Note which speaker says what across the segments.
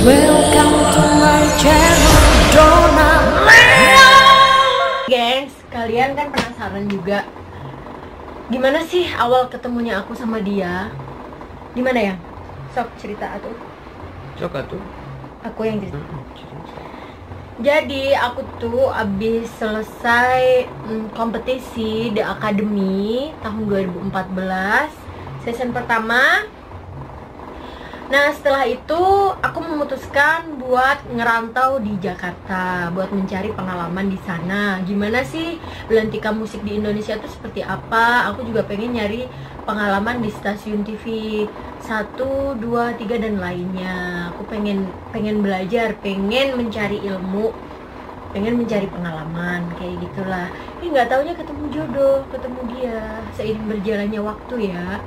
Speaker 1: Welcome to my channel, Donna Lea.
Speaker 2: Gengs, kalian kan penasaran juga gimana sih awal ketemunya aku sama dia? Gimana ya? Sok cerita atuh.
Speaker 3: Sok atuh.
Speaker 2: Aku yang cerita. Jadi aku tuh abis selesai kompetisi di akademi tahun 2014 season pertama. Nah setelah itu aku memutuskan buat ngerantau di Jakarta, buat mencari pengalaman di sana. Gimana sih belantika musik di Indonesia itu seperti apa? Aku juga pengen nyari pengalaman di stasiun TV 1, 2, 3 dan lainnya. Aku pengen belajar, pengen mencari ilmu, pengen mencari pengalaman kayak gitulah. Nggak taunya ketemu jodoh, ketemu dia seiring berjalannya waktu ya.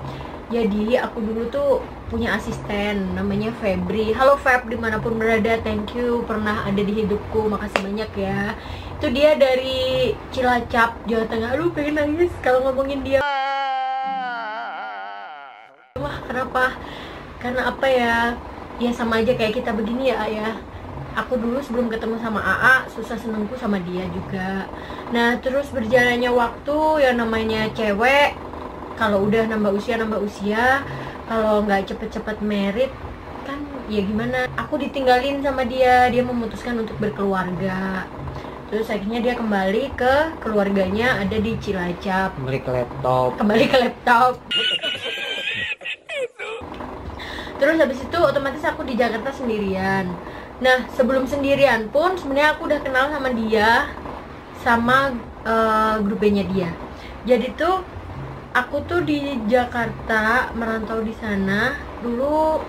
Speaker 2: Jadi aku dulu tuh punya asisten namanya Febri. Halo Feb, dimanapun berada, thank you pernah ada di hidupku, makasih banyak ya. Itu dia dari Cilacap, Jawa Tengah. Aduh pengen nangis kalau ngomongin dia. Wah kenapa? Karena apa ya? Ya sama aja kayak kita begini ya. Aku dulu sebelum ketemu sama AA susah senengku sama dia juga. Nah terus berjalannya waktu, yang namanya cewek kalau udah nambah usia, kalau nggak cepet-cepet merit kan ya gimana. Aku ditinggalin sama dia memutuskan untuk berkeluarga. Terus akhirnya dia kembali ke keluarganya, ada di Cilacap.
Speaker 3: Kembali ke laptop.
Speaker 2: Terus habis itu otomatis aku di Jakarta sendirian. Nah sebelum sendirian pun sebenarnya aku udah kenal sama dia, sama grup bandnya dia. Jadi tuh aku tuh di Jakarta merantau di sana. Dulu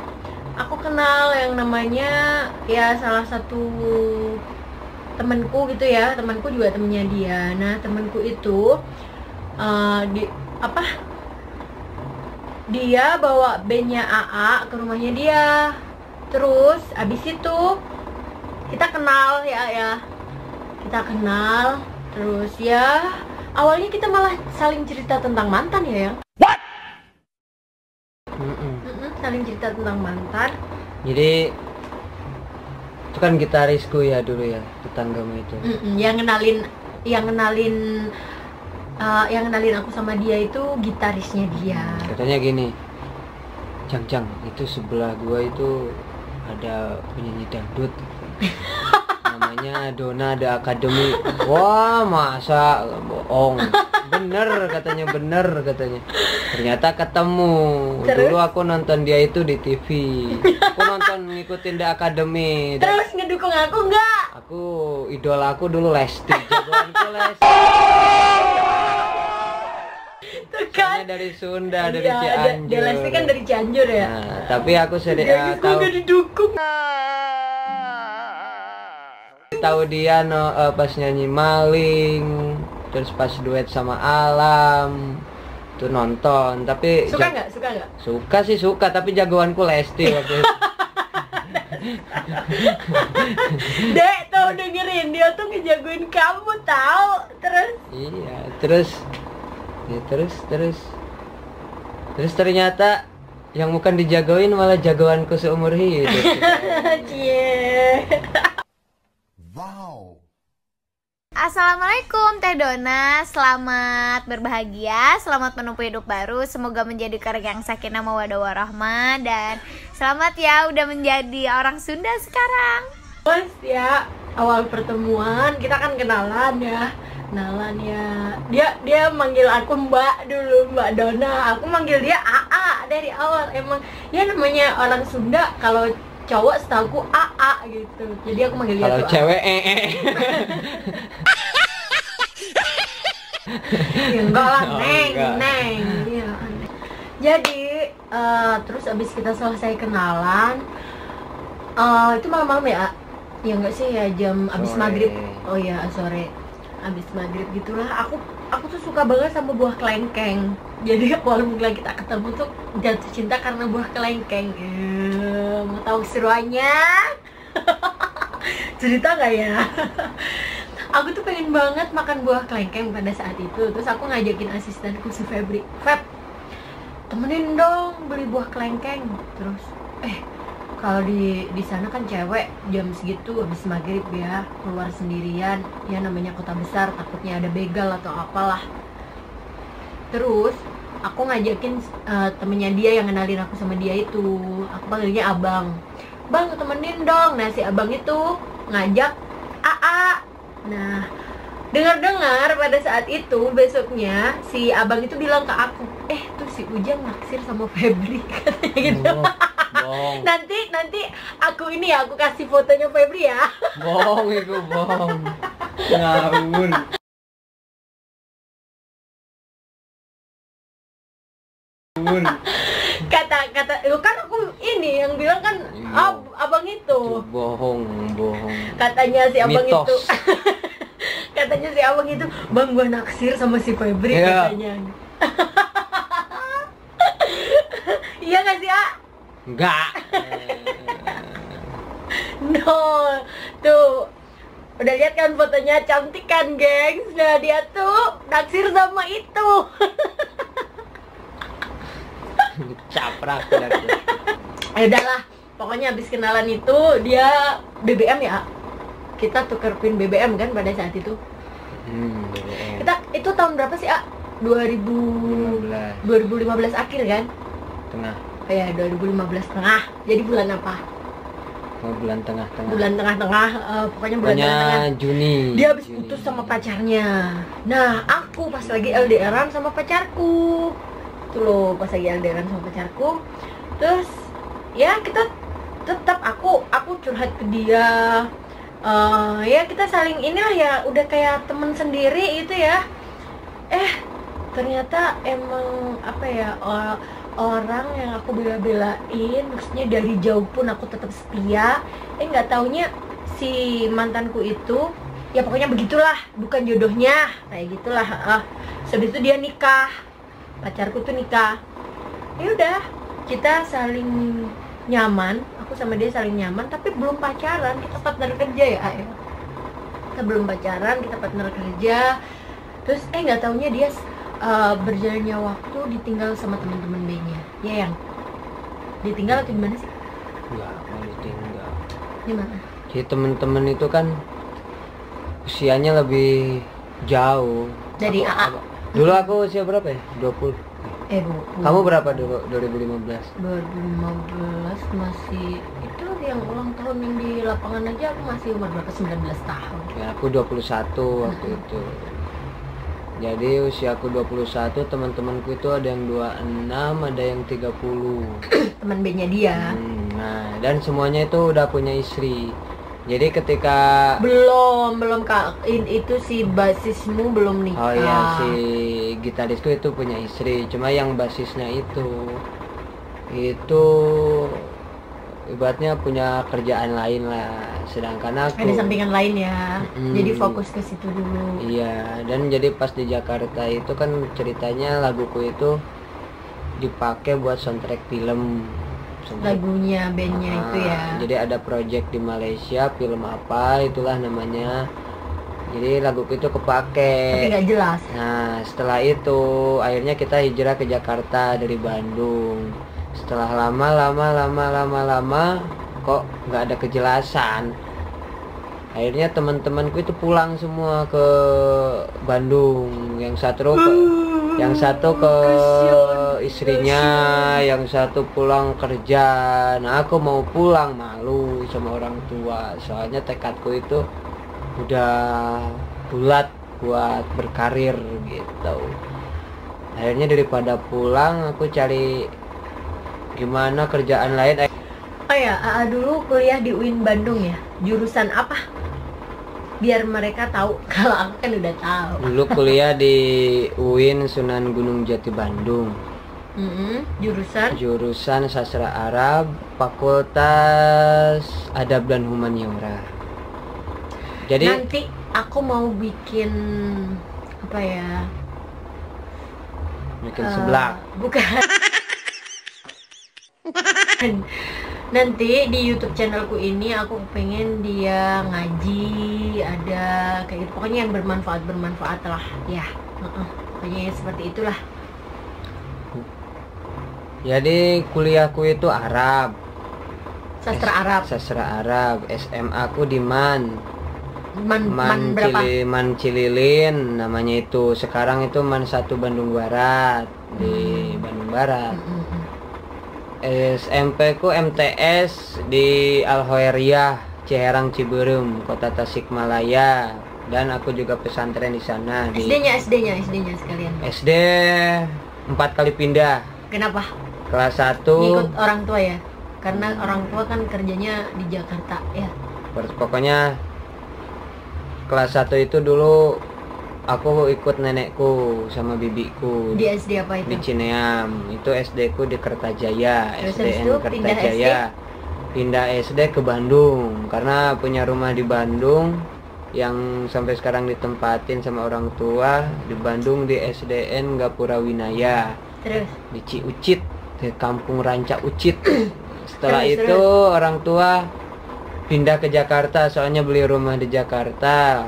Speaker 2: aku kenal yang namanya ya salah satu temanku gitu ya. Temanku juga temennya dia. Nah temanku itu dia bawa bandnya AA ke rumahnya dia. Terus abis itu kita kenal ya. Kita kenal terus ya. Awalnya kita malah saling cerita tentang mantan ya. What? Saling cerita tentang mantan.
Speaker 3: Jadi itu kan gitarisku ya dulu ya, tetanggamu itu.
Speaker 2: Yang ngenalin aku sama dia itu gitarisnya dia.
Speaker 3: Katanya gini, Jang, itu sebelah gua itu ada penyanyi dangdut. Namanya Donna The Academy. Wah masa bohong. Bener katanya. Ternyata ketemu.
Speaker 2: Terus?
Speaker 3: Dulu aku nonton dia itu di TV. Aku nonton ngikutin The Academy.
Speaker 2: Terus ngedukung aku nggak?
Speaker 3: Aku idola aku dulu Lesti. Jagoanku Lesti.
Speaker 2: Tuh kan?
Speaker 3: Soalnya dari Sunda, dari
Speaker 2: Iya,
Speaker 3: Cianjur.
Speaker 2: dia Lesti kan dari Cianjur ya.
Speaker 3: Nah, tapi aku
Speaker 2: Aku nggak didukung.
Speaker 3: tahu dia pas nyanyi Maling, terus pas duet sama Alam tuh nonton. Tapi
Speaker 2: Suka nggak?
Speaker 3: Suka tapi jagoanku Lesti waktu itu.
Speaker 2: Dek tuh dengerin, dia tuh ngejagoin kamu tahu. Terus
Speaker 3: Iya, terus ternyata yang bukan dijagoin malah jagoanku seumur hidup.
Speaker 2: Cie.
Speaker 1: Wow.
Speaker 4: Assalamualaikum Teh Donna, selamat berbahagia, selamat menempuh hidup baru. Semoga menjadi karya yang sakinah mawaddah warahmah. Dan selamat ya udah menjadi orang Sunda sekarang.
Speaker 2: Mas ya, awal pertemuan kita kan kenalan ya. Dia manggil aku Mbak dulu, Mbak Donna. Aku manggil dia AA dari awal. Emang ya namanya orang Sunda, kalau cowok setahuku AA gitu. Jadi aku manggil dia
Speaker 3: Kalau
Speaker 2: tuh
Speaker 3: cewek
Speaker 2: ya enggak lah,
Speaker 3: Oh,
Speaker 2: neng.
Speaker 3: enggak.
Speaker 2: Iya. Jadi terus abis kita selesai kenalan, itu malam-malam ya? Ya enggak sih ya, jam abis
Speaker 3: Sore.
Speaker 2: maghrib. Oh ya sore, abis maghrib gitulah. Aku tuh suka banget sama buah kelengkeng. Jadi awal mula kita ketemu tuh jatuh cinta karena buah kelengkeng. Mau tahu keseruannya? Cerita nggak ya? Aku tuh pengen banget makan buah kelengkeng pada saat itu. Terus aku ngajakin asistenku si Feb, temenin dong beli buah kelengkeng. Terus kalau di sana kan cewek jam segitu habis maghrib ya keluar sendirian, ya namanya kota besar takutnya ada begal atau apalah. Terus aku ngajakin temennya dia yang kenalin aku sama dia itu, aku panggilnya abang. Bang temenin dong. Nah si abang itu ngajak AA. Nah dengar-dengar pada saat itu besoknya si abang itu bilang ke aku, tuh si Ujang naksir sama Febri katanya gitu.
Speaker 3: Bohong.
Speaker 2: Nanti aku ini ya, aku kasih fotonya Febri ya.
Speaker 3: Bohong itu, bohong. Ngawur.
Speaker 2: Kata lu kan aku ini yang bilang kan abang itu.
Speaker 3: Bohong.
Speaker 2: Katanya si abang
Speaker 3: Mitos.
Speaker 2: itu. Katanya si abang itu, bang gua naksir sama si Febri katanya. Iya nggak sih, A?
Speaker 3: Enggak.
Speaker 2: No, tuh udah lihat kan fotonya, cantik kan gengs. Nah dia tuh naksir sama itu.
Speaker 3: Caprak.
Speaker 2: Udahlah, pokoknya habis kenalan itu dia BBM ya. Kita tuker pin BBM kan pada saat itu.
Speaker 3: BBM.
Speaker 2: Kita itu tahun berapa sih, A? 2015 akhir kan?
Speaker 3: Tengah.
Speaker 2: Ya 2015 tengah. Jadi bulan apa?
Speaker 3: Bulan tengah-tengah.
Speaker 2: Bulan tengah-tengah, pokoknya bulan tengah.
Speaker 3: Juni.
Speaker 2: Dia habis
Speaker 3: Juni.
Speaker 2: putus sama pacarnya. Nah, aku pas lagi LDRan sama pacarku. Tuh loh, pas lagi LDRan sama pacarku. Terus ya kita tetap aku curhat ke dia. Ya kita saling inilah ya, udah kayak temen sendiri itu ya. Ternyata emang apa ya, orang yang aku bela-belain, maksudnya dari jauh pun aku tetap setia. Nggak taunya si mantanku itu, ya pokoknya begitulah, bukan jodohnya, kayak gitulah. Setelah itu dia nikah, pacarku tuh nikah. Ya udah, kita saling nyaman, aku sama dia saling nyaman, tapi belum pacaran, kita partner kerja ya. Kita belum pacaran, kita partner kerja. Terus nggak taunya dia berjalannya waktu ditinggal sama teman-teman B-nya. Ya yang ditinggal atau gimana sih?
Speaker 3: Enggak, mau ditinggal.
Speaker 2: Gimana?
Speaker 3: Jadi temen-temen itu kan usianya lebih jauh.
Speaker 2: Dari AA.
Speaker 3: Dulu aku usia berapa ya? 20. Kamu berapa dulu? 2015.
Speaker 2: 2015 masih itu yang ulang tahun yang di lapangan aja aku masih umur berapa? 19 tahun.
Speaker 3: Ya, aku 21 waktu itu. Jadi usia aku 21, teman-temanku itu ada yang 26, ada yang 30.
Speaker 2: Teman B-nya dia.
Speaker 3: Nah, dan semuanya itu udah punya istri. Jadi ketika
Speaker 2: Belum Kak, itu si basismu belum nikah.
Speaker 3: Oh iya, si gitarisku itu punya istri. Cuma yang basisnya itu ibaratnya punya kerjaan lain lah. Sedangkan aku
Speaker 2: ada sampingan lain ya. Jadi fokus ke situ dulu.
Speaker 3: Iya, dan jadi pas di Jakarta itu kan ceritanya laguku itu dipakai buat soundtrack film.
Speaker 2: Lagunya bandnya itu ya.
Speaker 3: Jadi ada project di Malaysia, film apa itulah namanya. Jadi laguku itu kepake.
Speaker 2: Tapi nggak jelas.
Speaker 3: Nah setelah itu akhirnya kita hijrah ke Jakarta dari Bandung. Setelah lama kok nggak ada kejelasan. Akhirnya teman-temanku itu pulang semua ke Bandung. Yang satu ke istrinya, yang satu pulang kerja. Nah aku mau pulang, malu sama orang tua. Soalnya tekadku itu udah bulat buat berkarir gitu. Akhirnya daripada pulang, aku cari gimana kerjaan lain.
Speaker 2: Oh ya, AA dulu kuliah di UIN Bandung ya. Jurusan apa? Biar mereka tahu. Kalau aku kan udah tahu.
Speaker 3: Dulu kuliah di UIN Sunan Gunung Jati Bandung. Jurusan Sastra Arab, Fakultas Adab dan Humaniora. Jadi
Speaker 2: nanti aku mau bikin apa ya?
Speaker 3: Bikin seblak.
Speaker 2: Bukan. Nanti di YouTube channelku ini aku pengen dia ngaji, ada kayak gitu, pokoknya yang bermanfaat lah ya. Pokoknya seperti itulah.
Speaker 3: Jadi kuliahku itu Arab.
Speaker 2: Sastra Arab.
Speaker 3: Sastra Arab. SMA aku di Man
Speaker 2: Berapa?
Speaker 3: Man Cililin namanya itu. Sekarang itu Man 1 Bandung Barat, di Bandung Barat. SMP ku MTS di Al-Hoeriyah, Ciherang Ciberem, Kota Tasikmalaya. Dan aku juga pesantren di sana.
Speaker 2: SD-nya sekalian.
Speaker 3: SD 4 kali pindah.
Speaker 2: Kenapa?
Speaker 3: Kelas 1
Speaker 2: Ngikut orang tua ya? Karena orang tua kan kerjanya di Jakarta ya.
Speaker 3: pokoknya kelas 1 itu dulu aku ikut nenekku sama bibiku
Speaker 2: Di SD apa
Speaker 3: di
Speaker 2: itu?
Speaker 3: Cineam. Itu SD ku di Kertajaya,
Speaker 2: Terus habis itu
Speaker 3: SDN Kertajaya. Pindah SD ke Bandung karena punya rumah di Bandung yang sampai sekarang ditempatin sama orang tua di Bandung di SDN Gapura Winaya
Speaker 2: Terus?
Speaker 3: di Ciucit, di Kampung Ranca Ucit. Setelah
Speaker 2: Terus,
Speaker 3: itu orang tua pindah ke Jakarta soalnya beli rumah di Jakarta.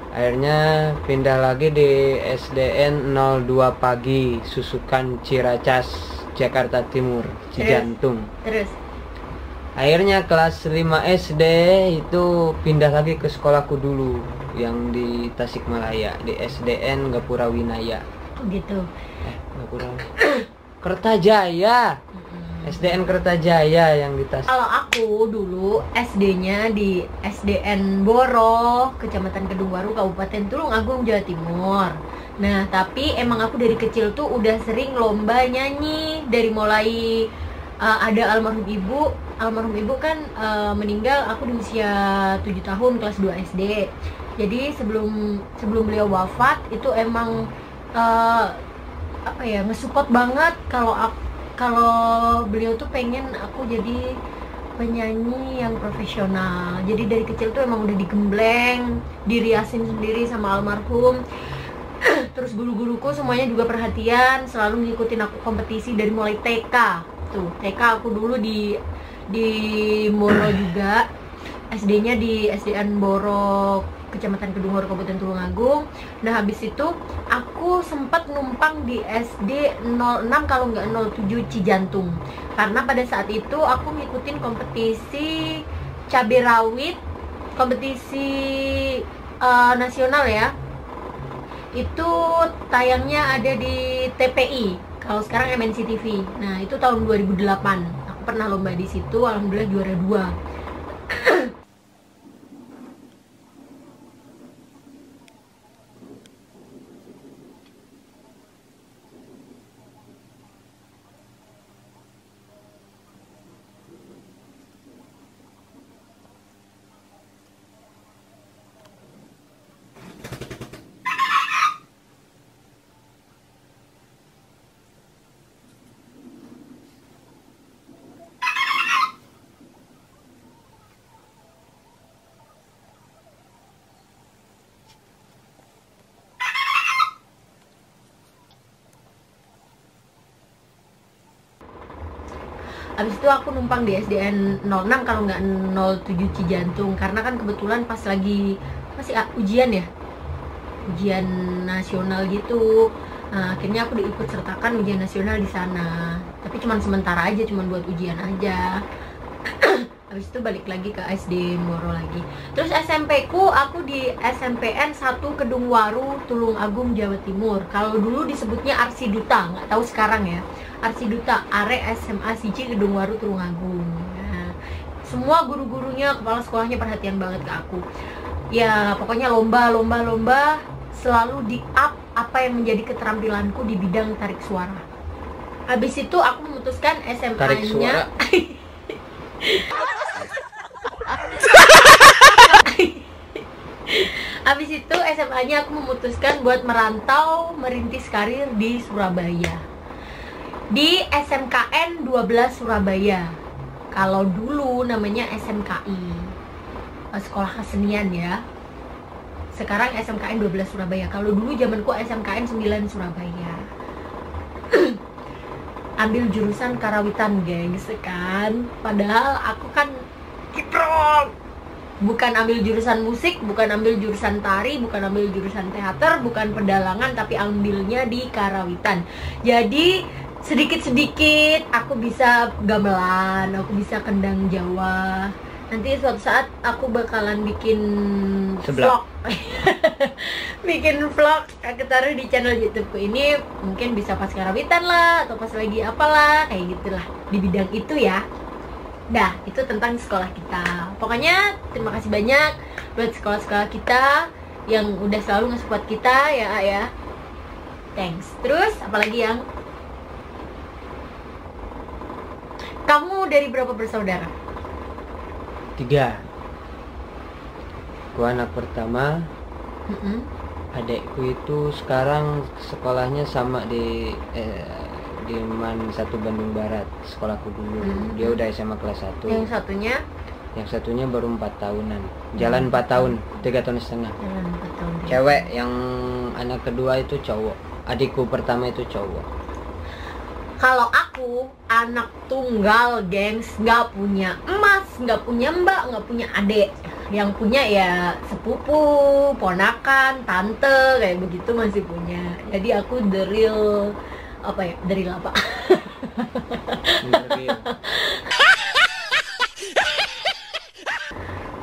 Speaker 3: Akhirnya pindah lagi di SDN 02 Pagi, Susukan Ciracas, Jakarta Timur, Cijantung.
Speaker 2: Terus?
Speaker 3: Akhirnya kelas 5 SD itu pindah lagi ke sekolahku dulu yang di Tasikmalaya, di SDN Gapura Winaya.
Speaker 2: Oh gitu.
Speaker 3: Gapura Kertajaya. SDN Kertajaya yang di Tasik.
Speaker 2: Kalau aku dulu SD-nya di SDN Boro, Kecamatan Kedungwaru, Kabupaten Tulungagung, Jawa Timur. Nah, tapi emang aku dari kecil tuh udah sering lomba nyanyi. Dari mulai ada almarhum ibu kan meninggal aku di usia 7 tahun kelas 2 SD. Jadi sebelum beliau wafat itu emang ngesupport banget kalau beliau tuh pengen aku jadi penyanyi yang profesional. Jadi dari kecil tuh emang udah digembleng, diriasin sendiri sama almarhum. Terus guru-guruku semuanya juga perhatian, selalu ngikutin aku kompetisi dari mulai TK. Tuh, TK aku dulu di Boro juga. SD-nya di SDN Boro, Kecamatan Kedungwaru, Kabupaten Tulungagung. Nah, habis itu aku sempat numpang di SD 06 kalau nggak 07 Cijantung. Karena pada saat itu aku ngikutin kompetisi cabai rawit, kompetisi nasional ya. Itu tayangnya ada di TPI. Kalau sekarang MNC TV. Nah, itu tahun 2008. Aku pernah lomba di situ, alhamdulillah juara 2. Abis itu aku numpang di SDN 06 kalau nggak 07 Cijantung. Karena kan kebetulan pas lagi masih ujian ya, ujian nasional gitu. Nah, akhirnya aku diikut sertakan ujian nasional di sana. Tapi cuma sementara aja, cuma buat ujian aja. Habis itu balik lagi ke SD Moro lagi. Terus SMP ku aku di SMPN 1 Kedungwaru, Tulungagung, Jawa Timur. Kalau dulu disebutnya Arsiduta, nggak tahu sekarang ya. Arsiduta, Are SMA Siji Kedungwaru, Tulungagung. Nah, semua guru-gurunya, kepala sekolahnya perhatian banget ke aku. Ya, pokoknya lomba selalu di up apa yang menjadi keterampilanku di bidang tarik suara. Habis itu aku memutuskan SMA-nya. Habis itu SMA-nya aku memutuskan buat merantau, merintis karir di Surabaya. Di SMKN 12 Surabaya. Kalau dulu namanya SMKI, Sekolah Kesenian ya. Sekarang SMKN 12 Surabaya. Kalau dulu zamanku SMKN 9 Surabaya. Ambil jurusan karawitan, gengs, kan. Padahal aku kan kiprong. Bukan ambil jurusan musik, bukan ambil jurusan tari, bukan ambil jurusan teater, bukan pedalangan, tapi ambilnya di karawitan. Jadi sedikit-sedikit aku bisa gamelan, aku bisa kendang Jawa. Nanti suatu saat aku bakalan bikin vlog. Bikin vlog aku taruh di channel YouTubeku ini, mungkin bisa pas karawitan lah atau pas lagi apalah kayak gitulah di bidang itu ya. Dah, itu tentang sekolah kita. Pokoknya terima kasih banyak buat sekolah-sekolah kita yang udah selalu nge-support kita ya. Thanks. Terus apalagi yang kamu dari berapa bersaudara?
Speaker 3: 3. Gua anak pertama. Adekku itu sekarang sekolahnya sama di Man 1 Bandung Barat, sekolahku dulu. Dia udah SMA kelas 1. Yang satunya baru 4 tahunan. Jalan 4 tahun, 3 tahun setengah.
Speaker 2: Jalan 4 tahun.
Speaker 3: Cewek, yang anak kedua itu cowok. Adikku pertama itu cowok.
Speaker 2: Kalau aku anak tunggal, gengs, nggak punya emas, nggak punya mbak, nggak punya adek. Yang punya ya sepupu, ponakan, tante, kayak begitu masih punya. Jadi aku the real apa?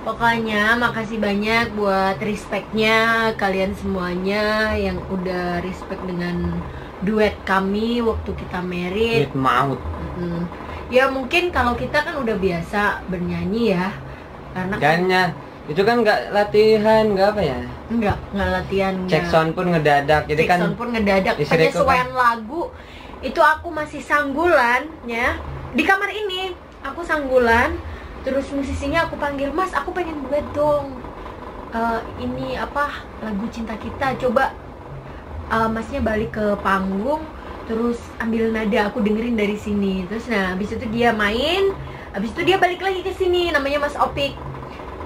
Speaker 2: Pokoknya makasih banyak buat respectnya kalian semuanya yang udah respect dengan duet kami waktu kita married.
Speaker 3: Duet maut.
Speaker 2: Ya mungkin kalau kita kan udah biasa bernyanyi ya, karena
Speaker 3: Kayaknya itu kan nggak latihan, nggak apa ya?
Speaker 2: Nggak latihan.
Speaker 3: Cek sound pun ngedadak, jadi
Speaker 2: Cek
Speaker 3: kan
Speaker 2: sound pun ngedadak. Penyesuaian lagu itu aku masih sanggulan ya. Di kamar ini aku sanggulan, terus musisinya aku panggil, "Mas, aku pengen duet dong. Ini apa? Lagu Cinta Kita. Coba masnya balik ke panggung, terus ambil nada, aku dengerin dari sini." Terus habis itu dia main, habis itu dia balik lagi ke sini, namanya Mas Opik.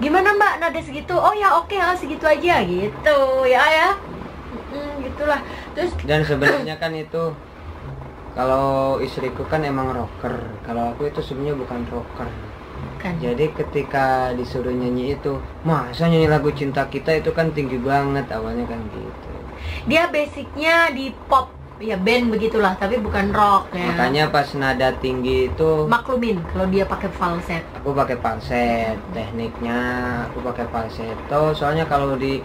Speaker 2: "Gimana mbak, nada segitu?" "Oh ya oke lah, segitu aja," gitu ya. Gitulah. Terus
Speaker 3: dan sebenarnya kan itu kalau istriku kan emang rocker, kalau aku itu sebenarnya bukan rocker
Speaker 2: kan.
Speaker 3: Jadi ketika disuruh nyanyi itu, masa nyanyi lagu Cinta Kita itu kan tinggi banget awalnya kan gitu.
Speaker 2: Dia basicnya di pop ya, band begitulah, tapi bukan rock ya.
Speaker 3: Makanya pas nada tinggi itu
Speaker 2: maklumin kalau dia pakai falset.
Speaker 3: aku pakai falset, tekniknya aku pakai falsetto. Soalnya kalau di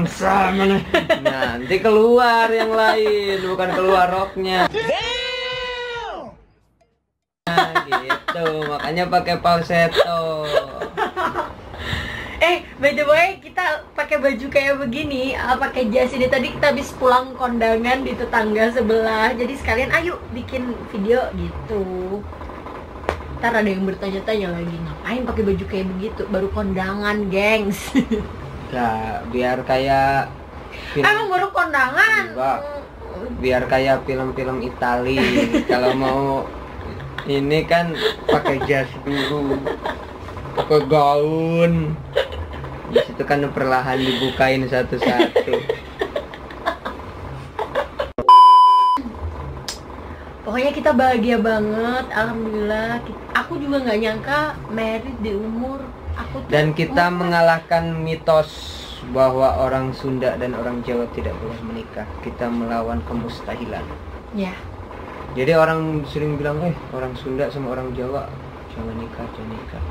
Speaker 3: sama nanti keluar yang lain, bukan keluar rocknya. Nah, gitu, makanya pakai falsetto.
Speaker 2: By the way, kita pakai baju kayak begini, pakai jas ini tadi kita habis pulang kondangan di tetangga sebelah. Jadi sekalian ayo bikin video gitu. Ntar ada yang bertanya-tanya lagi, ngapain pakai baju kayak begitu? Baru kondangan, gengs.
Speaker 3: Nah, biar kayak
Speaker 2: Emang baru kondangan?
Speaker 3: Enggak. Biar kayak film-film Itali. Kalau mau ini kan pakai jas dulu, pakai gaun. Di situ kan perlahan dibukain satu-satu.
Speaker 2: Pokoknya kita bahagia banget, alhamdulillah. Aku juga nggak nyangka married di umur aku tuh.
Speaker 3: Dan kita mengalahkan mitos bahwa orang Sunda dan orang Jawa tidak boleh menikah. Kita melawan kemustahilan.
Speaker 2: Ya.
Speaker 3: Jadi orang sering bilang, orang Sunda sama orang Jawa jangan nikah, jangan nikah.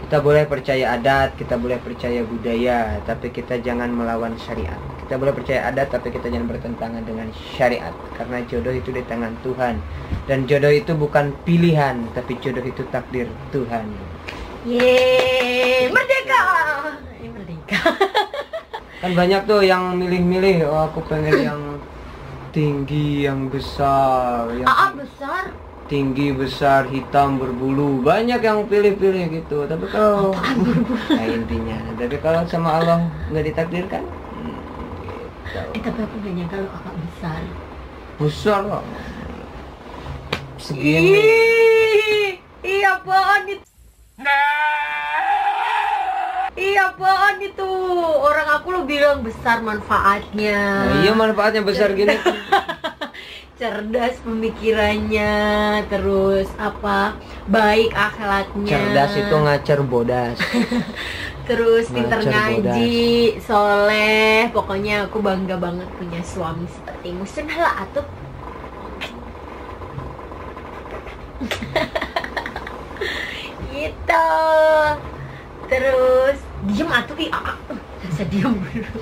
Speaker 3: Kita boleh percaya adat, kita boleh percaya budaya, tapi kita jangan melawan syariat. Kita boleh percaya adat, tapi kita jangan bertentangan dengan syariat. Karena jodoh itu di tangan Tuhan. Dan jodoh itu bukan pilihan, tapi jodoh itu takdir Tuhan.
Speaker 2: Yeay, merdeka! Merdeka.
Speaker 3: Kan banyak tuh yang milih-milih, oh aku pengen yang tinggi, yang besar, yang
Speaker 2: besar.
Speaker 3: tinggi, besar, hitam, berbulu. Banyak yang pilih-pilih gitu. Tapi kalau nah intinya, tapi kalau sama Allah nggak ditakdirkan gitu.
Speaker 2: Tapi aku gak nyangka lo kakak besar.
Speaker 3: Besar loh, segini.
Speaker 2: Iya apaan itu? Iya apaan itu? Orang aku lo bilang besar manfaatnya.
Speaker 3: Nah, iya manfaatnya besar gini.
Speaker 2: Cerdas pemikirannya, terus apa, baik akhlaknya.
Speaker 3: Cerdas itu ngacer bodas.
Speaker 2: terus pinter
Speaker 3: Ngajar,
Speaker 2: ngaji, soleh. Pokoknya aku bangga banget punya suami sepertimu. Sudahlah atuh. Gitu. Terus diem atuh ih, bisa diem dulu.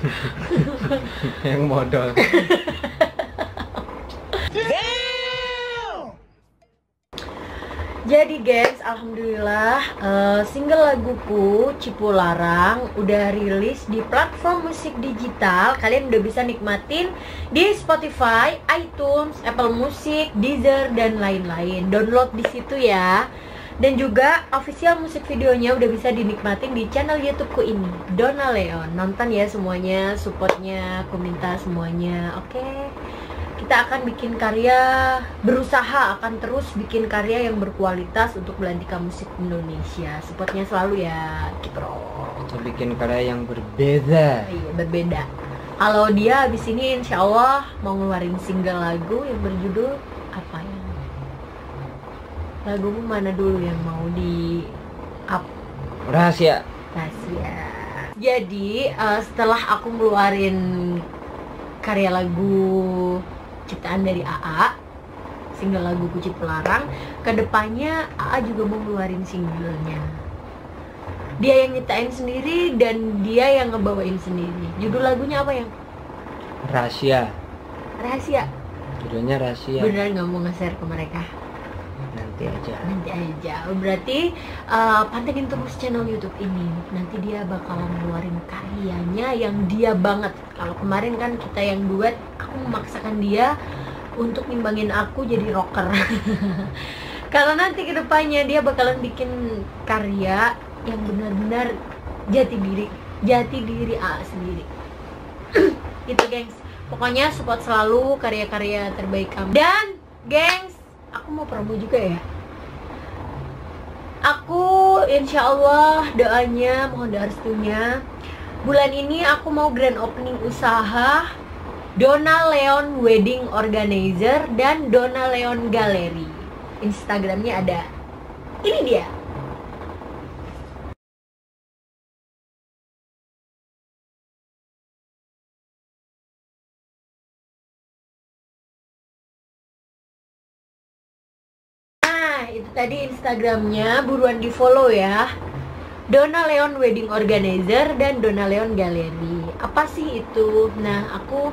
Speaker 3: Yang modal.
Speaker 2: Jadi guys, alhamdulillah single laguku Cipularang udah rilis di platform musik digital. Kalian udah bisa nikmatin di Spotify, iTunes, Apple Music, Deezer dan lain-lain. Download di situ ya. Dan juga official musik videonya udah bisa dinikmatin di channel YouTubeku ini, Donna Leon. Nonton ya semuanya, supportnya, aku minta semuanya. Oke. Kita akan bikin karya, berusaha akan terus bikin karya yang berkualitas untuk belantika musik Indonesia. Supportnya selalu ya, Kipro.
Speaker 3: Kita bikin karya yang berbeda.
Speaker 2: Iya, berbeda. Kalau dia habis ini insya Allah mau ngeluarin single lagu yang berjudul apa ya? Lagumu mana dulu yang mau di up?
Speaker 3: Rahasia.
Speaker 2: Rahasia. Jadi setelah aku ngeluarin karya lagu ciptaan dari AA, single lagu Cipularang, kedepannya AA juga mau ngeluarin singlenya. Dia yang nyiptain sendiri dan dia yang ngebawain sendiri. Judul lagunya apa yang?
Speaker 3: Rahasia.
Speaker 2: Rahasia.
Speaker 3: Judulnya Rahasia.
Speaker 2: Beneran nggak mau nge-share ke mereka?
Speaker 3: Nanti aja.
Speaker 2: Nanti aja. Berarti pantengin terus channel YouTube ini. Nanti dia bakalan ngeluarin karyanya yang dia banget. Kalau kemarin kan kita yang duet, aku memaksakan dia untuk nimbangin aku jadi rocker. Kalau nanti kedepannya dia bakalan bikin karya yang benar-benar jati diri A sendiri. Itu gengs. Pokoknya support selalu karya-karya terbaik kamu. Dan gengs, aku mau promo juga ya. Aku insya Allah doanya, mohon doa restunya, bulan ini aku mau grand opening usaha Donna Leon Wedding Organizer dan Donna Leon Gallery. Instagramnya ada. Ini dia. Itu tadi Instagramnya, buruan di follow ya. Donna Leon Wedding Organizer dan Donna Leon Gallery. Apa sih itu? Nah, aku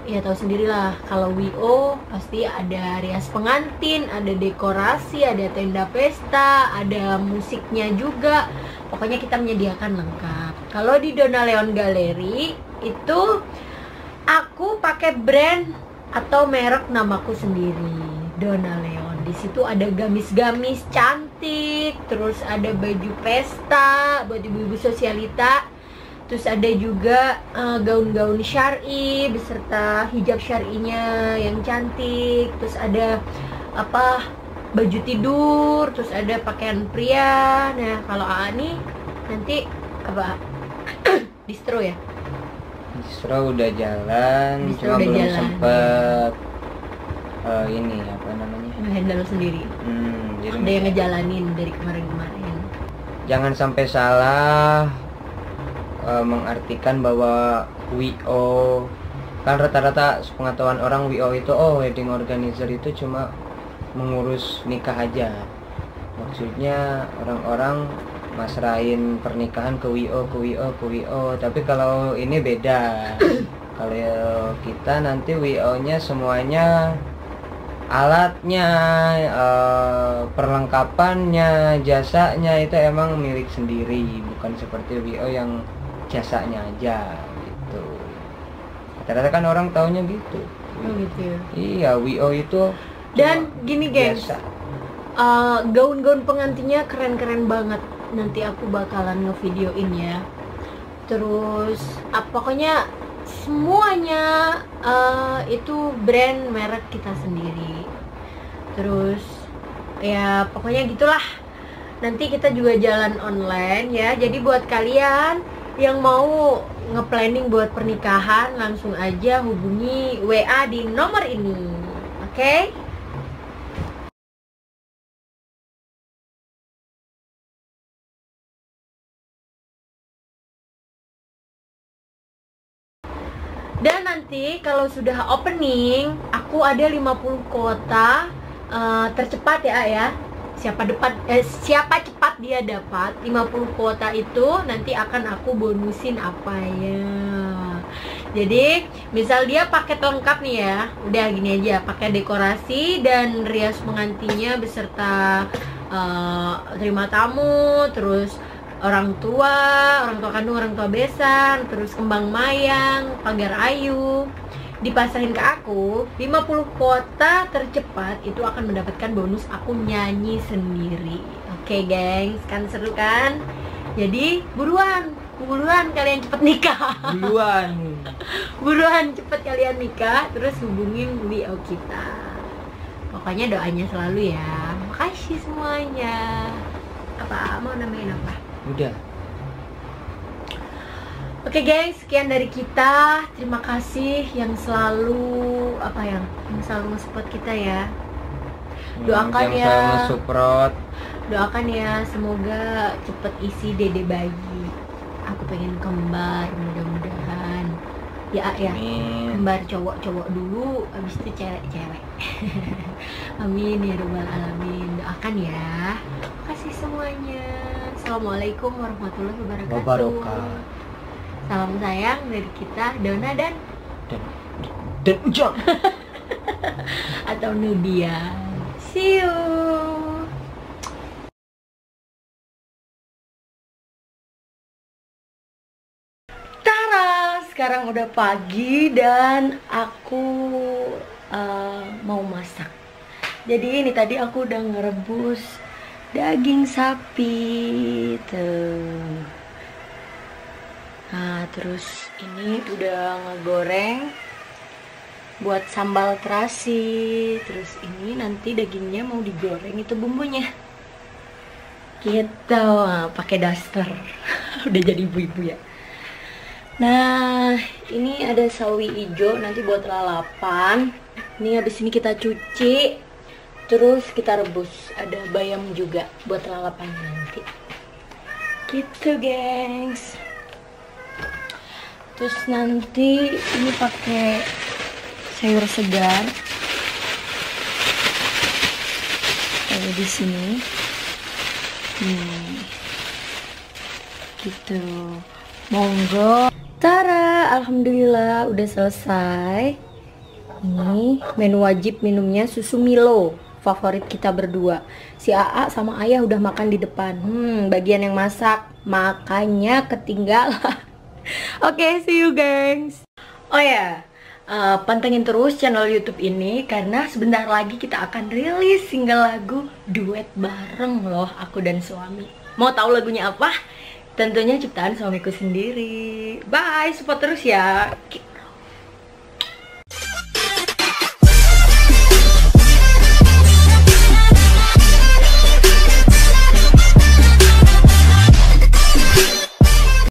Speaker 2: ya tahu sendirilah, kalau WO pasti ada rias pengantin, ada dekorasi, ada tenda pesta, ada musiknya juga. Pokoknya kita menyediakan lengkap. Kalau di Donna Leon Gallery itu aku pakai brand atau merek namaku sendiri, Donna Leon. Di situ ada gamis-gamis cantik, terus ada baju pesta buat ibu-ibu sosialita, terus ada juga gaun-gaun syar'i beserta hijab syar'inya yang cantik, terus ada baju tidur, terus ada pakaian pria. Nah, kalau AA nih nanti distro ya?
Speaker 3: Distro udah jalan,
Speaker 2: Distro
Speaker 3: cuma
Speaker 2: udah
Speaker 3: belum
Speaker 2: jalan.
Speaker 3: sempet ini apa namanya?
Speaker 2: Ngehandle sendiri.
Speaker 3: Jadi
Speaker 2: Ada yang ngejalanin dari kemarin-kemarin.
Speaker 3: jangan sampai salah mengartikan bahwa WO, kan rata-rata pengetahuan orang WO itu wedding organizer itu cuma mengurus nikah aja. Maksudnya orang-orang masrahin pernikahan ke WO. Tapi kalau ini beda. Kalau kita nanti WO-nya semuanya, alatnya, perlengkapannya, jasanya itu emang milik sendiri, bukan seperti WO yang jasanya aja gitu. Rata-rata kan orang taunya gitu.
Speaker 2: Oh gitu ya.
Speaker 3: Iya, WO itu
Speaker 2: Dan
Speaker 3: cuma
Speaker 2: gini gengs,
Speaker 3: biasa.
Speaker 2: gaun-gaun pengantinnya keren-keren banget. Nanti aku bakalan ngevideoin ya. Terus pokoknya semuanya itu brand merek kita sendiri. Terus ya pokoknya gitulah. Nanti kita juga jalan online ya. Jadi buat kalian yang mau nge-planning buat pernikahan, langsung aja hubungi WA di nomor ini. Oke? Dan nanti kalau sudah opening, aku ada 50 kuota tercepat ya. Siapa cepat dia dapat 50 kuota itu nanti akan aku bonusin apa ya. Jadi misal dia paket lengkap nih ya, udah gini aja, pakai dekorasi dan rias pengantinnya beserta terima tamu, terus orang tua kandung, orang tua besan, terus kembang mayang, pagar ayu, dipasarin ke aku. 50 kuota tercepat itu akan mendapatkan bonus aku nyanyi sendiri. Oke gengs, kan seru kan? Jadi buruan kalian cepet nikah. Buruan cepet kalian nikah, terus hubungin WO kita. Pokoknya doanya selalu ya. Makasih semuanya. Apa mau namain apa?
Speaker 3: Udah.
Speaker 2: Oke guys, sekian dari kita. Terima kasih yang selalu support kita ya. Doakan
Speaker 3: yang
Speaker 2: ya.
Speaker 3: selalu support.
Speaker 2: Doakan ya, semoga cepet isi dede bayi. Aku pengen kembar, mudah-mudahan. Ya.
Speaker 3: Amin.
Speaker 2: Kembar cowok dulu, habis itu cewek-cewek. Amin ya rabbal alamin. Doakan ya. Makasih semuanya. Assalamualaikum warahmatullahi wabarakatuh. Salam sayang dari kita, Dona dan
Speaker 3: Ujang.
Speaker 2: atau Nubia. See you. Tara, sekarang udah pagi dan aku mau masak. Jadi ini tadi aku udah ngerebus daging sapi tuh. Nah, terus ini udah ngegoreng buat sambal terasi. Terus ini nanti dagingnya mau digoreng, itu bumbunya. Gitu, pakai daster. Udah jadi ibu-ibu ya. Nah, ini ada sawi hijau nanti buat lalapan. Ini habis ini kita cuci, terus kita rebus. Ada bayam juga buat lalapan nanti. Gitu, gengs. Terus nanti ini pakai sayur segar. Kayak di sini. Gitu. Monggo. Tara, alhamdulillah udah selesai. Ini menu wajib minumnya susu Milo, favorit kita berdua. Si AA sama Ayah udah makan di depan. Bagian yang masak makanya ketinggalan. Oke, see you guys. Oh ya, pantengin terus channel YouTube ini karena sebentar lagi kita akan rilis single lagu duet bareng loh, aku dan suami. Mau tahu lagunya apa? Tentunya ciptaan suamiku sendiri. Bye, support terus ya.